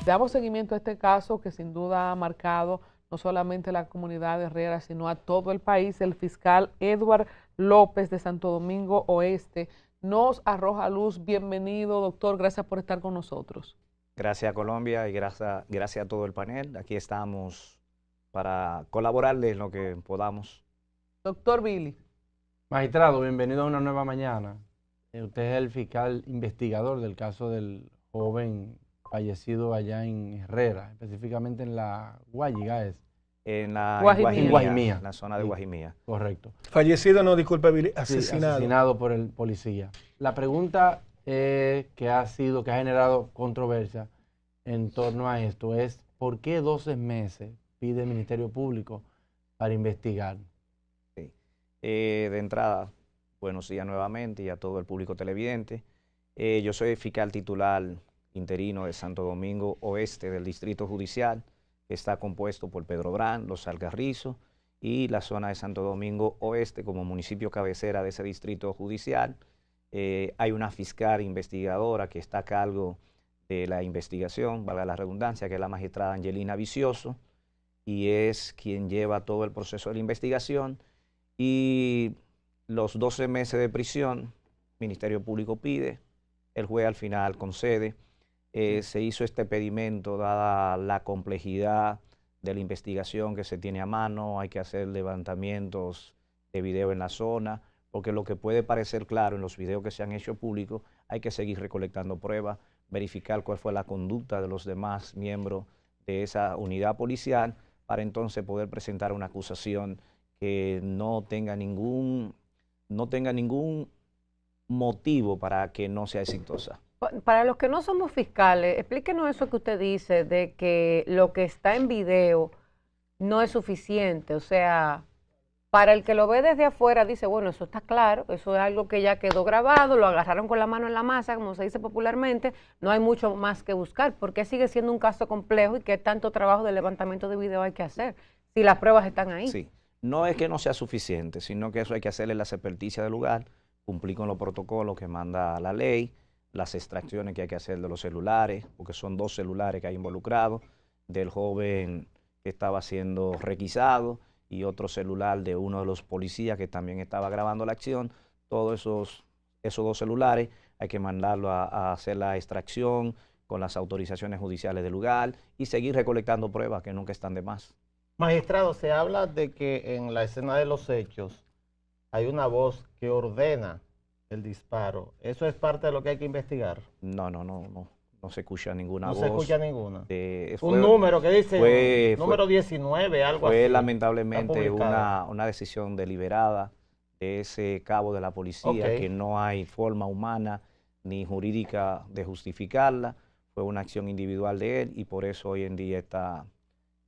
damos seguimiento a este caso que sin duda ha marcado no solamente la comunidad de Herrera, sino a todo el país. El fiscal Edward López de Santo Domingo Oeste nos arroja luz. Bienvenido, doctor. Gracias por estar con nosotros. Gracias a Colombia y gracias a todo el panel. Aquí estamos para colaborarles en lo que podamos. Doctor Billy. Magistrado, bienvenido a una nueva mañana. Usted es el fiscal investigador del caso del joven fallecido allá en Herrera, específicamente en la Guayiga, En la Guajimía. En la zona de Guajimía. Correcto. Fallecido, no, disculpe, Billy, asesinado. Sí, asesinado por el policía. La pregunta que ha generado controversia en torno a esto es ¿por qué 12 meses pide el Ministerio Público para investigar? Sí. De entrada, buenos días nuevamente y a todo el público televidente. Yo soy fiscal titular interino de Santo Domingo Oeste del Distrito Judicial, que está compuesto por Pedro Brán, Los Algarrizos y la zona de Santo Domingo Oeste como municipio cabecera de ese distrito judicial. Hay una fiscal investigadora que está a cargo de la investigación, valga la redundancia, que es la magistrada Angelina Vicioso, y es quien lleva todo el proceso de la investigación. Y los 12 meses de prisión, el Ministerio Público pide, el juez al final concede. Se hizo este pedimento dada la complejidad de la investigación que se tiene a mano, hay que hacer levantamientos de video en la zona, porque lo que puede parecer claro en los videos que se han hecho públicos, hay que seguir recolectando pruebas, verificar cuál fue la conducta de los demás miembros de esa unidad policial, para entonces poder presentar una acusación que no tenga ningún motivo para que no sea exitosa. Para los que no somos fiscales, explíquenos eso que usted dice de que lo que está en video no es suficiente. O sea, para el que lo ve desde afuera dice, bueno, eso está claro, eso es algo que ya quedó grabado, lo agarraron con la mano en la masa, como se dice popularmente, no hay mucho más que buscar. ¿Por qué sigue siendo un caso complejo y qué tanto trabajo de levantamiento de video hay que hacer si las pruebas están ahí? Sí, no es que no sea suficiente, sino que eso hay que hacerle la experticia del lugar, cumplir con los protocolos que manda la ley, las extracciones que hay que hacer de los celulares, porque son 2 celulares que hay involucrados, del joven que estaba siendo requisado y otro celular de uno de los policías que también estaba grabando la acción. Todos esos 2 celulares hay que mandarlo a hacer la extracción con las autorizaciones judiciales del lugar y seguir recolectando pruebas que nunca están de más. Magistrado, se habla de que en la escena de los hechos hay una voz que ordena el disparo. ¿Eso es parte de lo que hay que investigar? No se escucha ninguna voz. No se escucha ninguna. Un número que dice, número 19, algo así. Fue lamentablemente una decisión deliberada de ese cabo de la policía, que no hay forma humana ni jurídica de justificarla. Fue una acción individual de él y por eso hoy en día está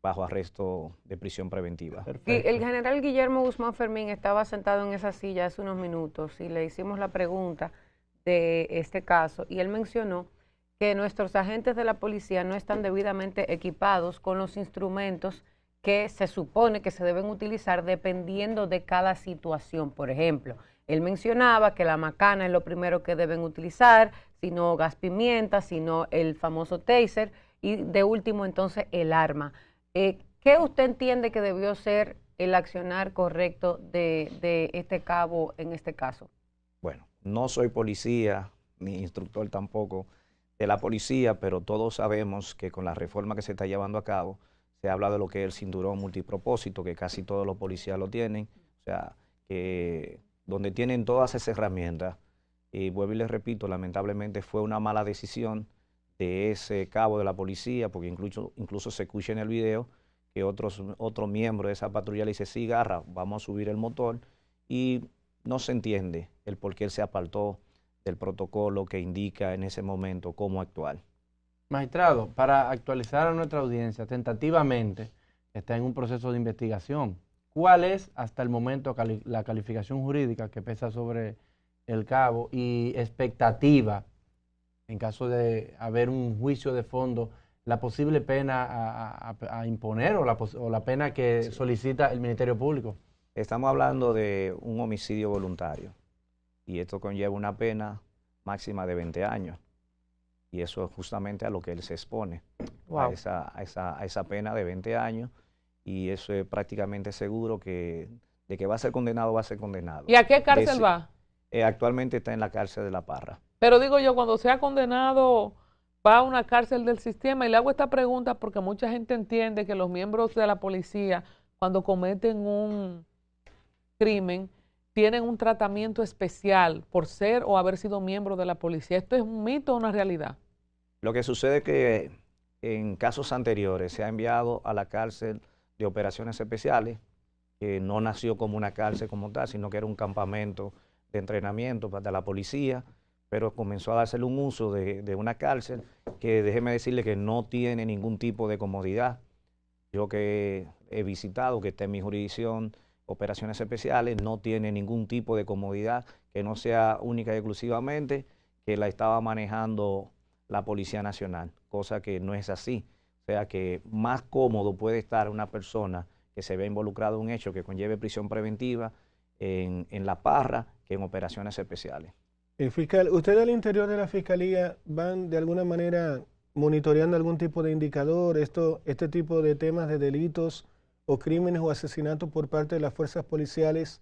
bajo arresto de prisión preventiva. Perfecto. El general Guillermo Guzmán Fermín estaba sentado en esa silla hace unos minutos y le hicimos la pregunta de este caso y él mencionó que nuestros agentes de la policía no están debidamente equipados con los instrumentos que se supone que se deben utilizar dependiendo de cada situación. Por ejemplo, él mencionaba que la macana es lo primero que deben utilizar, sino gas pimienta, sino el famoso taser y de último entonces el arma. ¿Qué usted entiende que debió ser el accionar correcto de este cabo en este caso? Bueno, no soy policía, ni instructor tampoco de la policía, pero todos sabemos que con la reforma que se está llevando a cabo, se habla de lo que es el cinturón multipropósito, que casi todos los policías lo tienen, o sea, que donde tienen todas esas herramientas, y vuelvo y les repito, lamentablemente fue una mala decisión de ese cabo de la policía, porque incluso se escucha en el video que otro miembro de esa patrulla le dice, sí, Garra, vamos a subir el motor, y no se entiende el por qué él se apartó del protocolo que indica en ese momento cómo actuar. Magistrado, para actualizar a nuestra audiencia, tentativamente está en un proceso de investigación. ¿Cuál es hasta el momento la calificación jurídica que pesa sobre el cabo y expectativa en caso de haber un juicio de fondo, la posible pena a imponer o la pena que solicita el Ministerio Público? Estamos hablando de un homicidio voluntario y esto conlleva una pena máxima de 20 años y eso es justamente a lo que él se expone. Wow. a esa pena de 20 años, y eso es prácticamente seguro que de que va a ser condenado, va a ser condenado. ¿Y a qué cárcel va? Actualmente está en la cárcel de La Parra. Pero digo yo, cuando sea condenado, va a una cárcel del sistema. Y le hago esta pregunta porque mucha gente entiende que los miembros de la policía, cuando cometen un crimen, tienen un tratamiento especial por ser o haber sido miembro de la policía. ¿Esto es un mito o una realidad? Lo que sucede es que en casos anteriores se ha enviado a la cárcel de operaciones especiales, que no nació como una cárcel como tal, sino que era un campamento de entrenamiento para la policía, pero comenzó a dársele un uso de una cárcel que, déjeme decirle, que no tiene ningún tipo de comodidad. Yo que he visitado, que está en mi jurisdicción, operaciones especiales, no tiene ningún tipo de comodidad que no sea única y exclusivamente que la estaba manejando la Policía Nacional, cosa que no es así. O sea que más cómodo puede estar una persona que se ve involucrada en un hecho que conlleve prisión preventiva en La Parra que en operaciones especiales. Fiscal, ¿ustedes al interior de la Fiscalía van de alguna manera monitoreando algún tipo de indicador, este tipo de temas de delitos o crímenes o asesinatos por parte de las fuerzas policiales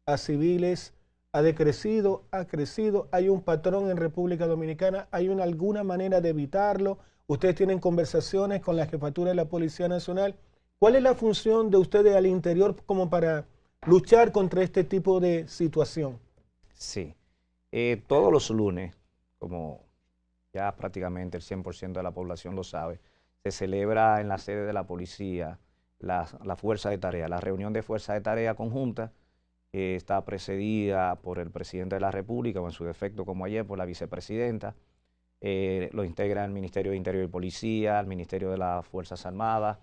a civiles? ¿Ha decrecido? ¿Ha crecido? ¿Hay un patrón en República Dominicana? ¿Hay alguna manera de evitarlo? ¿Ustedes tienen conversaciones con la jefatura de la Policía Nacional? ¿Cuál es la función de ustedes al interior como para luchar contra este tipo de situación? Sí. Todos los lunes, como ya prácticamente el 100% de la población lo sabe, se celebra en la sede de la policía la fuerza de tarea, la reunión de fuerza de tarea conjunta, que está precedida por el presidente de la República, o en su defecto como ayer, por la vicepresidenta. Lo integra el Ministerio de Interior y Policía, el Ministerio de las Fuerzas Armadas,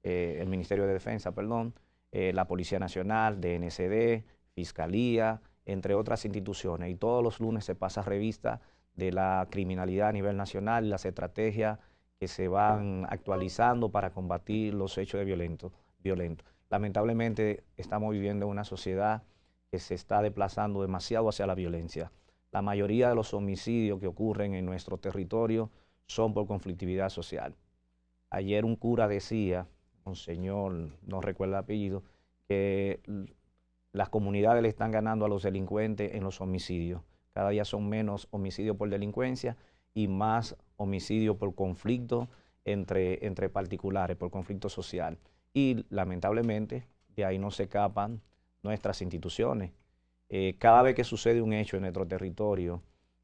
el Ministerio de Defensa, perdón, la Policía Nacional, DNCD, Fiscalía, entre otras instituciones. Y todos los lunes se pasa revista de la criminalidad a nivel nacional y las estrategias que se van actualizando para combatir los hechos de violentos. Lamentablemente estamos viviendo en una sociedad que se está desplazando demasiado hacia la violencia. La mayoría de los homicidios que ocurren en nuestro territorio son por conflictividad social. Ayer un cura decía, un señor, no recuerdo el apellido, que las comunidades le están ganando a los delincuentes en los homicidios. Cada día son menos homicidios por delincuencia y más homicidios por conflicto entre particulares, por conflicto social. Y lamentablemente de ahí no se escapan nuestras instituciones. Cada vez que sucede un hecho en nuestro territorio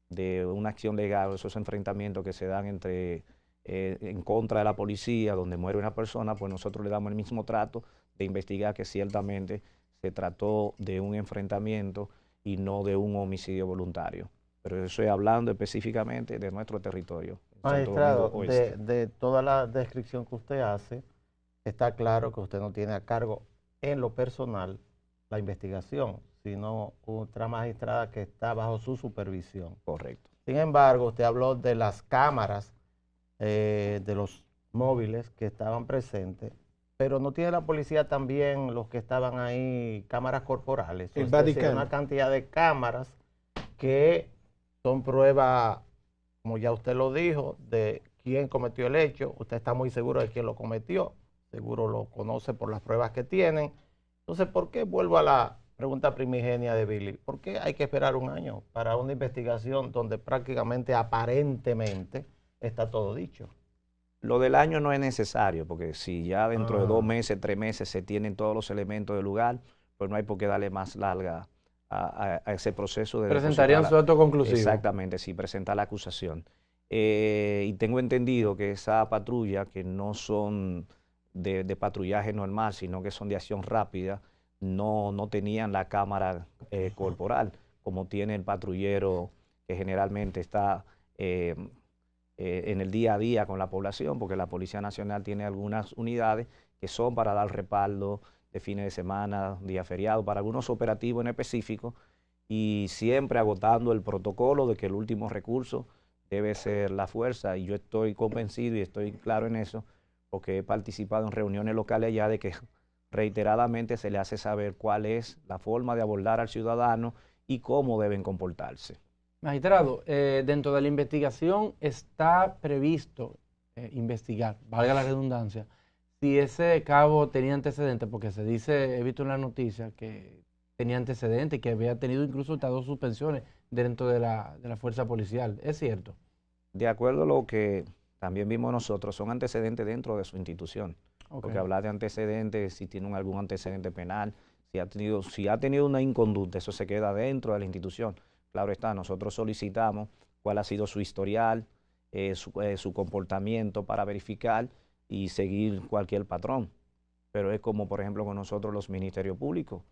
de una acción legal, esos enfrentamientos que se dan en contra de la policía, donde muere una persona, pues nosotros le damos el mismo trato de investigar que ciertamente se trató de un enfrentamiento y no de un homicidio voluntario. Pero eso estoy hablando específicamente de nuestro territorio. Magistrado, de toda la descripción que usted hace, está claro que usted no tiene a cargo en lo personal la investigación, sino otra magistrada que está bajo su supervisión. Correcto. Sin embargo, usted habló de las cámaras, de los móviles que estaban presentes, pero ¿no tiene la policía también los que estaban ahí, cámaras corporales? El es body decir, cam. una cantidad de cámaras que son pruebas, como ya usted lo dijo, de quién cometió el hecho. Usted está muy seguro de quién lo cometió, seguro lo conoce por las pruebas que tienen. Entonces, ¿por qué, vuelvo a la pregunta primigenia de Billy, por qué hay que esperar un año para una investigación donde prácticamente, aparentemente, está todo dicho? Lo del año no es necesario, porque si ya dentro de 2 meses, 3 meses se tienen todos los elementos del lugar, pues no hay por qué darle más larga a ese proceso de... Presentarían su acto conclusivo. Exactamente, sí, presentar la acusación. Y tengo entendido que esa patrulla, que no son de patrullaje normal, sino que son de acción rápida, no tenían la cámara corporal, como tiene el patrullero que generalmente está en el día a día con la población, porque la Policía Nacional tiene algunas unidades que son para dar respaldo de fines de semana, día feriado, para algunos operativos en específico, y siempre agotando el protocolo de que el último recurso debe ser la fuerza, y yo estoy convencido y estoy claro en eso, porque he participado en reuniones locales allá de que reiteradamente se le hace saber cuál es la forma de abordar al ciudadano y cómo deben comportarse. Magistrado, dentro de la investigación está previsto investigar, valga la redundancia, si ese cabo tenía antecedentes, porque se dice, he visto en la noticia que tenía antecedentes, que había tenido incluso hasta 2 suspensiones dentro de la fuerza policial. ¿Es cierto? De acuerdo a lo que también vimos nosotros, son antecedentes dentro de su institución. Ok. Porque hablar de antecedentes, si tiene algún antecedente penal, si ha tenido una inconducta, eso se queda dentro de la institución. Claro está, nosotros solicitamos cuál ha sido su historial, su comportamiento para verificar y seguir cualquier patrón. Pero es como, por ejemplo, con nosotros los ministerios públicos.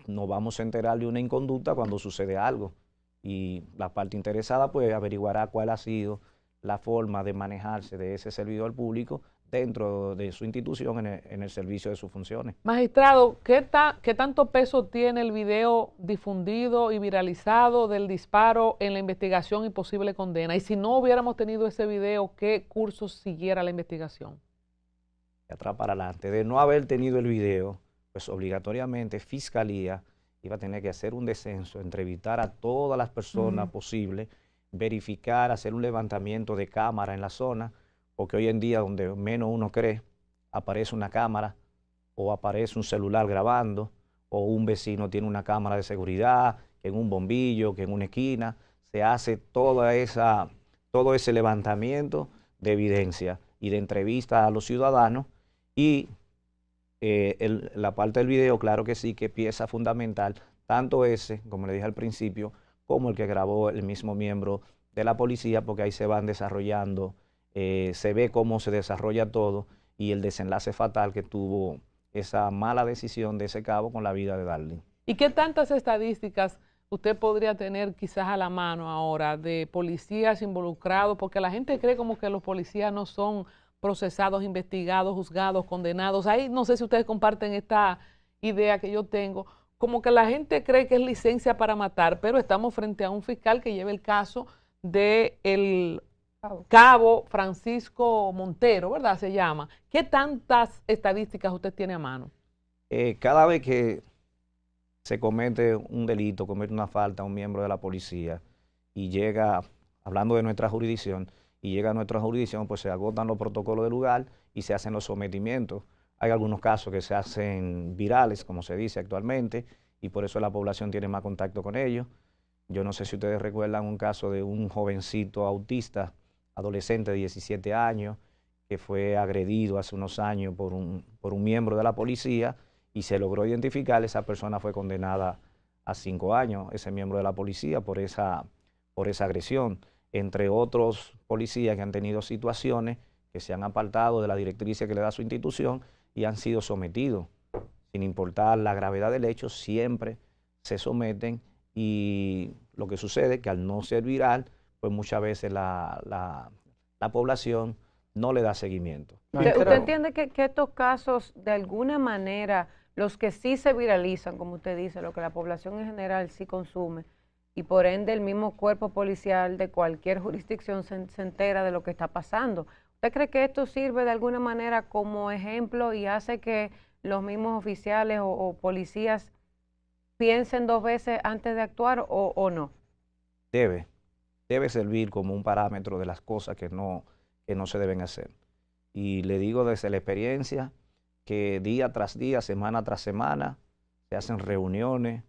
Nos vamos a enterar de una inconducta cuando sucede algo. Y la parte interesada pues averiguará cuál ha sido la forma de manejarse de ese servidor público dentro de su institución en el servicio de sus funciones. Magistrado, ¿qué tanto peso tiene el video difundido y viralizado del disparo en la investigación y posible condena? Y si no hubiéramos tenido ese video, ¿qué cursos siguiera la investigación? De atrás para adelante, de no haber tenido el video, pues obligatoriamente Fiscalía iba a tener que hacer un descenso, entrevistar a todas las personas posibles, verificar, hacer un levantamiento de cámara en la zona, porque hoy en día donde menos uno cree, aparece una cámara o aparece un celular grabando o un vecino tiene una cámara de seguridad, que en un bombillo, que en una esquina, se hace todo ese levantamiento de evidencia y de entrevista a los ciudadanos y la parte del video, claro que sí, que pieza fundamental, tanto ese, como le dije al principio, como el que grabó el mismo miembro de la policía, porque ahí se van desarrollando, se ve cómo se desarrolla todo y el desenlace fatal que tuvo esa mala decisión de ese cabo con la vida de Darling. ¿Y qué tantas estadísticas usted podría tener quizás a la mano ahora de policías involucrados? Porque la gente cree como que los policías no son procesados, investigados, juzgados, condenados. Ahí no sé si ustedes comparten esta idea que yo tengo, como que la gente cree que es licencia para matar, pero estamos frente a un fiscal que lleva el caso del cabo Francisco Montero, ¿verdad? Se llama. ¿Qué tantas estadísticas usted tiene a mano? Cada vez que se comete un delito, comete una falta a un miembro de la policía y llega, hablando de nuestra jurisdicción, y llega a nuestra jurisdicción, pues se agotan los protocolos del lugar y se hacen los sometimientos. Hay algunos casos que se hacen virales, como se dice actualmente, y por eso la población tiene más contacto con ellos. Yo no sé si ustedes recuerdan un caso de un jovencito autista, adolescente de 17 años, que fue agredido hace unos años por un miembro de la policía y se logró identificar. Esa persona fue condenada a 5 años, ese miembro de la policía, por esa agresión. Entre otros policías que han tenido situaciones que se han apartado de la directriz que le da su institución y han sido sometidos. Sin importar la gravedad del hecho, siempre se someten y lo que sucede es que al no ser viral, pues muchas veces la población no le da seguimiento. ¿Usted entiende que estos casos, de alguna manera, los que sí se viralizan, como usted dice, lo que la población en general sí consume, y por ende el mismo cuerpo policial de cualquier jurisdicción se entera de lo que está pasando? ¿Usted cree que esto sirve de alguna manera como ejemplo y hace que los mismos oficiales o policías piensen 2 veces antes de actuar o no? Debe servir como un parámetro de las cosas que no se deben hacer. Y le digo desde la experiencia que día tras día, semana tras semana, se hacen reuniones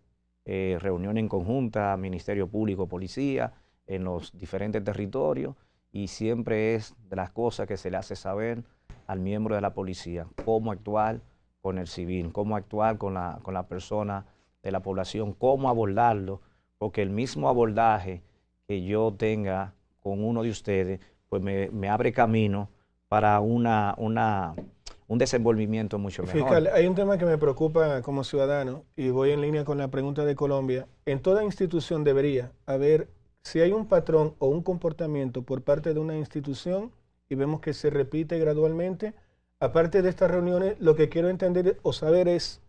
en conjunta, Ministerio Público, Policía, en los diferentes territorios, y siempre es de las cosas que se le hace saber al miembro de la policía, cómo actuar con el civil, cómo actuar con la persona de la población, cómo abordarlo, porque el mismo abordaje que yo tenga con uno de ustedes, pues me abre camino para un desenvolvimiento mucho mejor. Fiscal, hay un tema que me preocupa como ciudadano y voy en línea con la pregunta de Colombia. En toda institución debería haber, si hay un patrón o un comportamiento por parte de una institución y vemos que se repite gradualmente, aparte de estas reuniones, lo que quiero entender o saber es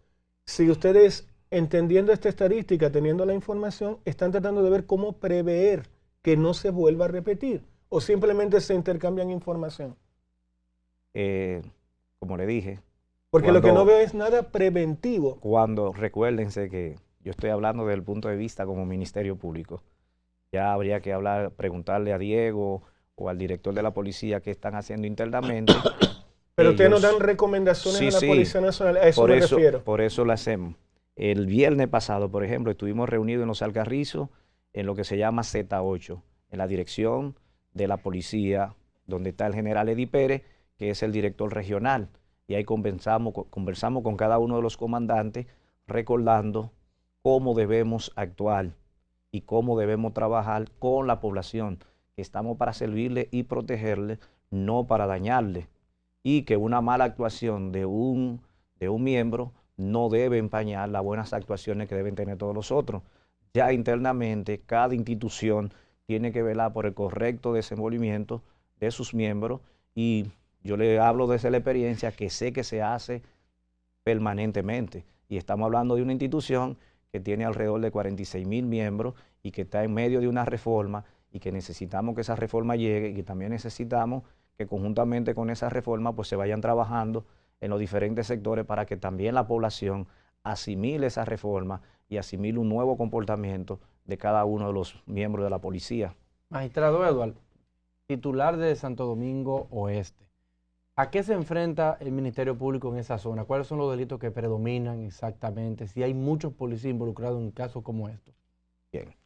si ustedes, entendiendo esta estadística, teniendo la información, están tratando de ver cómo prever que no se vuelva a repetir o simplemente se intercambian información. Como le dije. Porque lo que no veo es nada preventivo. Recuérdense que yo estoy hablando desde el punto de vista como Ministerio Público. Ya habría que preguntarle a Diego o al director de la policía qué están haciendo internamente. Pero ustedes nos dan recomendaciones a la Policía Nacional, a eso me refiero. Por eso lo hacemos. El viernes pasado, por ejemplo, estuvimos reunidos en Los Alcarrizos en lo que se llama Z8, en la dirección de la policía, donde está el general Eddie Pérez, que es el director regional. Y ahí conversamos con cada uno de los comandantes, recordando cómo debemos actuar y cómo debemos trabajar con la población, que estamos para servirle y protegerle, no para dañarle. Y que una mala actuación de un miembro no debe empañar las buenas actuaciones que deben tener todos los otros. Ya internamente, cada institución tiene que velar por el correcto desenvolvimiento de sus miembros, y yo le hablo desde la experiencia que sé que se hace permanentemente. Y estamos hablando de una institución que tiene alrededor de 46,000 miembros y que está en medio de una reforma, y que necesitamos que esa reforma llegue, y que también necesitamos que conjuntamente con esa reforma pues se vayan trabajando en los diferentes sectores para que también la población asimile esa reforma y asimile un nuevo comportamiento de cada uno de los miembros de la policía. Magistrado Edward, titular de Santo Domingo Oeste, ¿a qué se enfrenta el Ministerio Público en esa zona? ¿Cuáles son los delitos que predominan exactamente? Si hay muchos policías involucrados en casos como estos. Bien.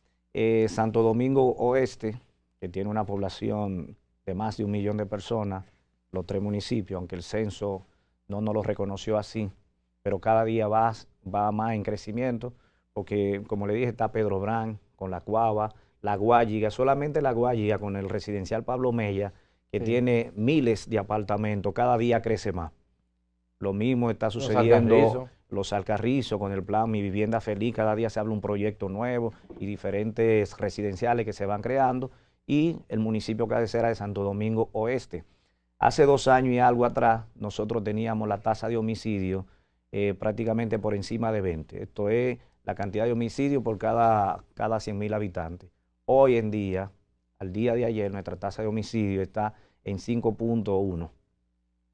Santo Domingo Oeste, que tiene una población de más de 1 millón de personas, los 3 municipios, aunque el censo no nos lo reconoció así, pero cada día va más en crecimiento, porque como le dije, está Pedro Brán con La Cuava, La Guayiga, solamente La Guayiga con el residencial Pablo Mella, que tiene miles de apartamentos, cada día crece más. Lo mismo está sucediendo Los Alcarrizos con el plan Mi Vivienda Feliz, cada día se habla un proyecto nuevo y diferentes residenciales que se van creando, y el municipio cabecera de Santo Domingo Oeste. Hace 2 años y algo atrás, nosotros teníamos la tasa de homicidio prácticamente por encima de 20. Esto es la cantidad de homicidios por cada 100,000 habitantes. Hoy en día, al día de ayer, nuestra tasa de homicidio está en 5.1.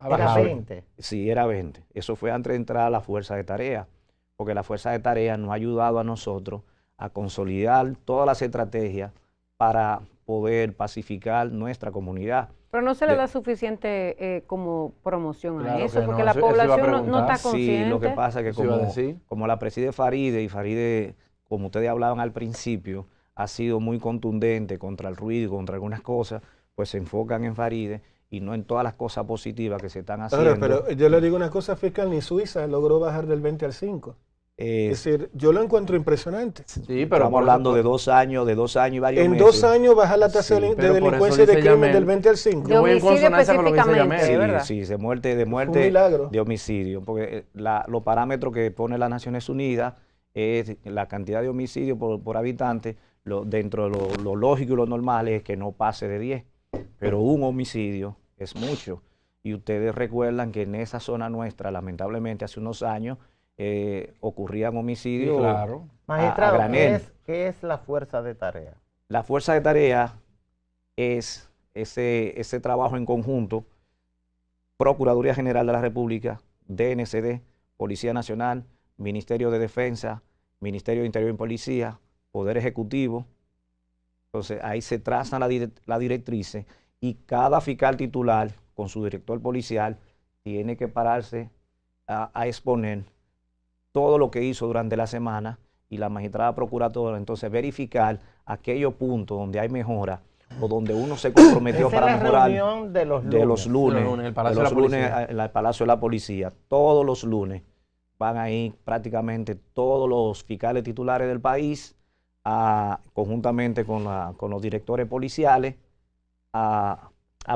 ¿Era 20? Sí, era 20. Eso fue antes de entrar a la Fuerza de Tarea, porque la Fuerza de Tarea nos ha ayudado a nosotros a consolidar todas las estrategias para poder pacificar nuestra comunidad. Pero no se le da suficiente como promoción a Claro eso, que porque no, la eso iba a población no preguntar. está consciente. Sí, lo que pasa es que Eso iba a decir. como la preside Faride, y Faride, como ustedes hablaban al principio, ha sido muy contundente contra el ruido, contra algunas cosas, pues se enfocan en Faride y no en todas las cosas positivas que se están haciendo. Ahora, pero yo le digo una cosa, fiscal, ni Suiza logró bajar del 20 al 5. Es decir, yo lo encuentro impresionante. Sí, pero estamos hablando de 2 años, y varios en meses. 2 años bajar la tasa de delincuencia y de crimen del 20 al 5. Yo voy en consonancia con lo que dice Yamel. específicamente, ¿verdad? Sí, de muerte, un milagro. de homicidio, porque los parámetros que pone las Naciones Unidas es la cantidad de homicidios por habitante, dentro de lo lógico y lo normal es que no pase de 10, pero un homicidio es mucho. Y ustedes recuerdan que en esa zona nuestra, lamentablemente, hace unos años, ocurrían homicidios claro. Magistrado, a granel. ¿qué es la Fuerza de Tarea? La Fuerza de Tarea es ese trabajo en conjunto, Procuraduría General de la República, DNCD, Policía Nacional, Ministerio de Defensa, Ministerio de Interior y Policía, Poder Ejecutivo. Entonces ahí se trazan las directrices, y cada fiscal titular con su director policial tiene que pararse a exponer todo lo que hizo durante la semana, y la magistrada procuradora entonces verificar aquellos puntos donde hay mejora o donde uno se comprometió para mejorar. Es la reunión de los lunes. De los lunes, en el Palacio de la Policía. en el Palacio de la Policía. Todos los lunes van ahí prácticamente todos los fiscales titulares del país, conjuntamente con los directores policiales, a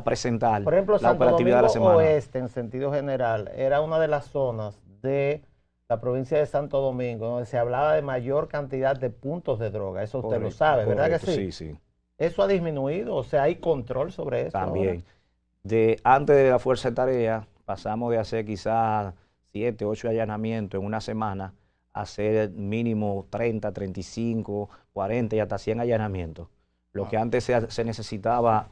presentar Por ejemplo, la Santo operatividad de la Domingo semana. Oeste, en sentido general, era una de las zonas de la provincia de Santo Domingo donde se hablaba de mayor cantidad de puntos de droga. Eso usted lo sabe, ¿verdad que Correcto, sí? Sí. ¿Eso ha disminuido? O sea, ¿hay control sobre eso También. ahora? Antes de la Fuerza de Tarea, pasamos de hacer quizás 7, 8 allanamientos en una semana a hacer mínimo 30, 35, 40 y hasta 100 allanamientos. Lo que antes se necesitaba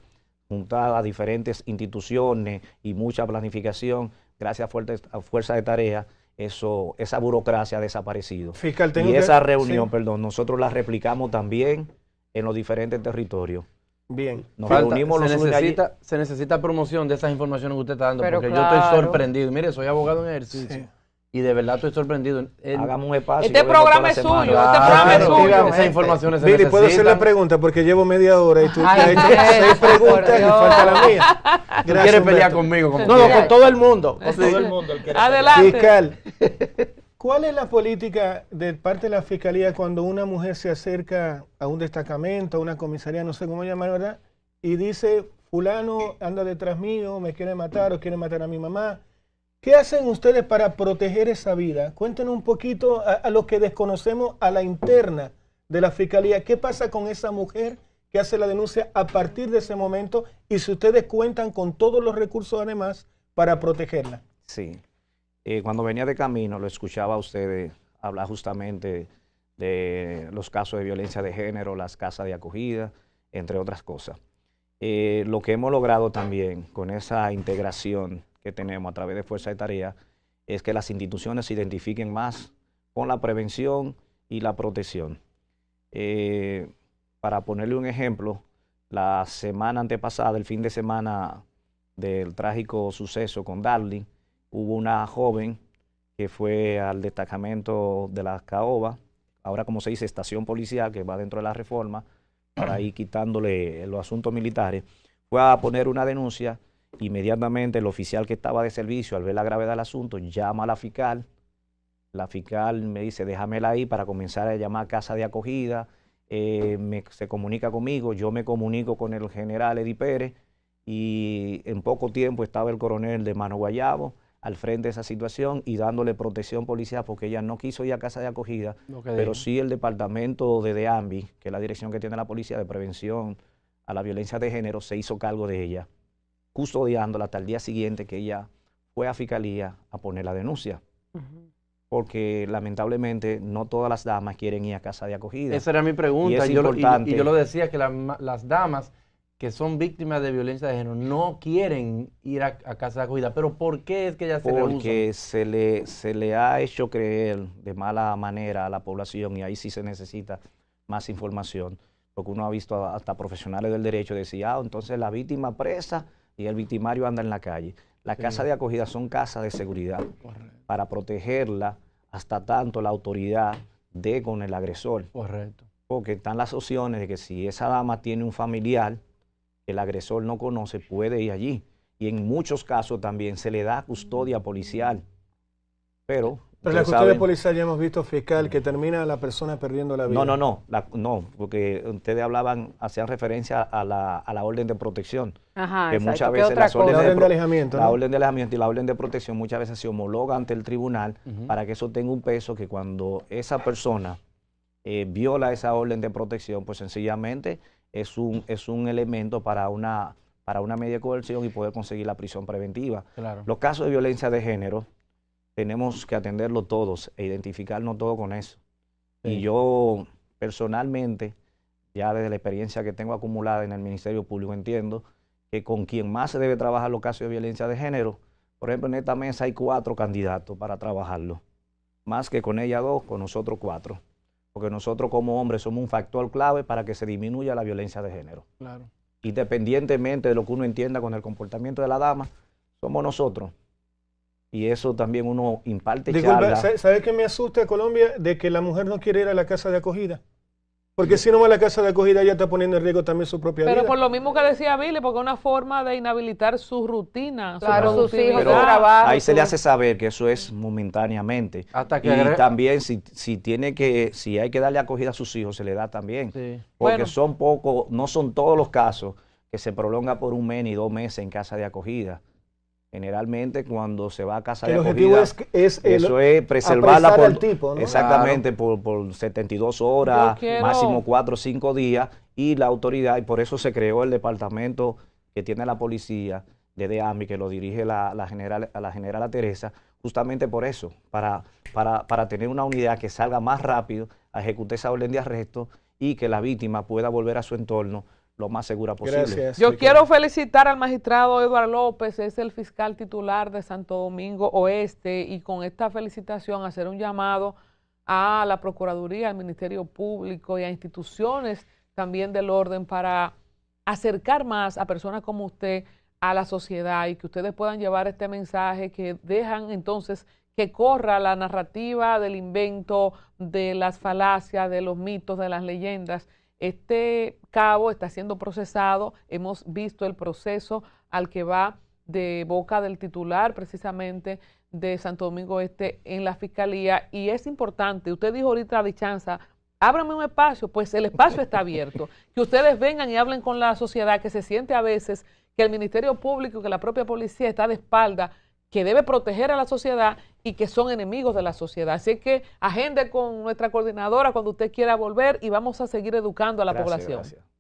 juntar a diferentes instituciones y mucha planificación, gracias a Fuerza de Tarea, esa burocracia ha desaparecido. Fiscal, y esa reunión, nosotros la replicamos también en los diferentes territorios. Bien. Nos Falta- reunimos los lunes allí. se necesita promoción de esas informaciones que usted está dando, Pero porque yo claro. estoy sorprendido. Mire, soy abogado en ejercicio. Sí. Y de verdad estoy sorprendido. Hagamos un espacio. Este yo vengo programa toda la es semana. suyo, este programa es suyo. Esas informaciones se Billy, ¿puedo hacer la necesitan. pregunta? Porque llevo media hora y tú te Ay, has hecho Andrés, 6 preguntas por y Dios. falta la mía. ¿Tú quieres pelear Humberto. conmigo? No, con todo el mundo. Con todo el mundo. Adelante. Fiscal, ¿cuál es la política de parte de la Fiscalía cuando una mujer se acerca a un destacamento, a una comisaría, no sé cómo llamar, ¿verdad? Y dice, fulano anda detrás mío, me quiere matar o quiere matar a mi mamá? ¿Qué hacen ustedes para proteger esa vida? Cuéntenos un poquito a lo que desconocemos a la interna de la Fiscalía. ¿Qué pasa con esa mujer que hace la denuncia a partir de ese momento? Y si ustedes cuentan con todos los recursos además para protegerla. Sí. Cuando venía de camino, lo escuchaba a ustedes hablar justamente de los casos de violencia de género, las casas de acogida, entre otras cosas. Lo que hemos logrado también con esa integración que tenemos a través de Fuerza de Tarea es que las instituciones se identifiquen más con la prevención y la protección. Para ponerle un ejemplo, la semana antepasada, el fin de semana del trágico suceso con Darling, hubo una joven que fue al destacamento de la Caoba, ahora como se dice estación policial, que va dentro de la reforma, para ir quitándole los asuntos militares, fue a poner una denuncia. Inmediatamente el oficial que estaba de servicio, al ver la gravedad del asunto, llama a la fiscal. La fiscal me dice, déjamela ahí para comenzar a llamar a casa de acogida. Se comunica conmigo, yo me comunico con el general Eddie Pérez y en poco tiempo estaba el coronel de Mano Guayabo al frente de esa situación y dándole protección policial porque ella no quiso ir a casa de acogida, pero sí el departamento de DEAMBI, que es la dirección que tiene la policía de prevención a la violencia de género, se hizo cargo de ella, custodiándola hasta el día siguiente que ella fue a Fiscalía a poner la denuncia. Porque lamentablemente no todas las damas quieren ir a casa de acogida. Esa era mi pregunta. Y es Y yo importante. lo decía, que las damas que son víctimas de violencia de género no quieren ir a casa de acogida. Pero ¿por qué es que ellas se rehusan? Porque se le ha hecho creer de mala manera a la población y ahí sí se necesita más información. Porque uno ha visto hasta profesionales del derecho decir, entonces la víctima presa y el victimario anda en la calle. Las casas de acogida son casas de seguridad para protegerla hasta tanto la autoridad dé con el agresor. Correcto. Porque están las opciones de que si esa dama tiene un familiar que el agresor no conoce, puede ir allí. Y en muchos casos también se le da custodia policial. Pero la custodia policial ya hemos visto, fiscal, que termina la persona perdiendo la vida. No, porque ustedes hacían referencia a la orden de protección. Ajá, que exacto. muchas ¿Qué veces otra las cosa? órdenes La orden de alejamiento, la ¿no? orden de alejamiento y la orden de protección muchas veces se homologa ante el tribunal para que eso tenga un peso que cuando esa persona viola esa orden de protección, pues sencillamente es un elemento para una medida de coerción y poder conseguir la prisión preventiva. Claro. Los casos de violencia de género tenemos que atenderlo todos e identificarnos todos con eso. Sí. Y yo personalmente, ya desde la experiencia que tengo acumulada en el Ministerio Público, entiendo que con quien más se debe trabajar los casos de violencia de género, por ejemplo, en esta mesa hay 4 candidatos para trabajarlo, más que con ella 2, con nosotros 4, porque nosotros como hombres somos un factor clave para que se disminuya la violencia de género. Claro. Independientemente de lo que uno entienda con el comportamiento de la dama, somos nosotros. Y eso también uno imparte Disculpa, charla. ¿sabe qué me asusta, Colombia? De que la mujer no quiere ir a la casa de acogida. Porque si no va a la casa de acogida, ya está poniendo en riesgo también su propia vida. Pero por lo mismo que decía Billy, porque es una forma de inhabilitar su rutina. Claro, su sus hijos, Pero su trabajo. ahí se le hace saber que eso es momentáneamente. Hasta que y también si hay que darle acogida a sus hijos, se le da también. Sí. Porque Bueno. no son todos los casos que se prolonga por 1 mes ni 2 meses en casa de acogida. Generalmente cuando se va a casa de el acogida, objetivo es eso es preservarla apresar por, al tipo, ¿no? exactamente, por 72 horas, Yo quiero- máximo 4 o 5 días, y la autoridad, y por eso se creó el departamento que tiene la policía de DEAMBI, que lo dirige la generala Teresa, justamente por eso, para tener una unidad que salga más rápido a ejecutar esa orden de arresto y que la víctima pueda volver a su entorno lo más segura posible. Gracias. Yo Ricardo. quiero felicitar al magistrado Eduardo López, es el fiscal titular de Santo Domingo Oeste, y con esta felicitación hacer un llamado a la Procuraduría, al Ministerio Público y a instituciones también del orden para acercar más a personas como usted a la sociedad y que ustedes puedan llevar este mensaje, que dejan entonces que corra la narrativa del invento, de las falacias, de los mitos, de las leyendas. Este cabo está siendo procesado, hemos visto el proceso al que va de boca del titular precisamente de Santo Domingo Este en la Fiscalía, y es importante, usted dijo ahorita, Dichanza, ábrame un espacio, pues el espacio está abierto, que ustedes vengan y hablen con la sociedad, que se siente a veces que el Ministerio Público, que la propia policía está de espalda, que debe proteger a la sociedad y que son enemigos de la sociedad. Así que agende con nuestra coordinadora cuando usted quiera volver y vamos a seguir educando a la población. Gracias.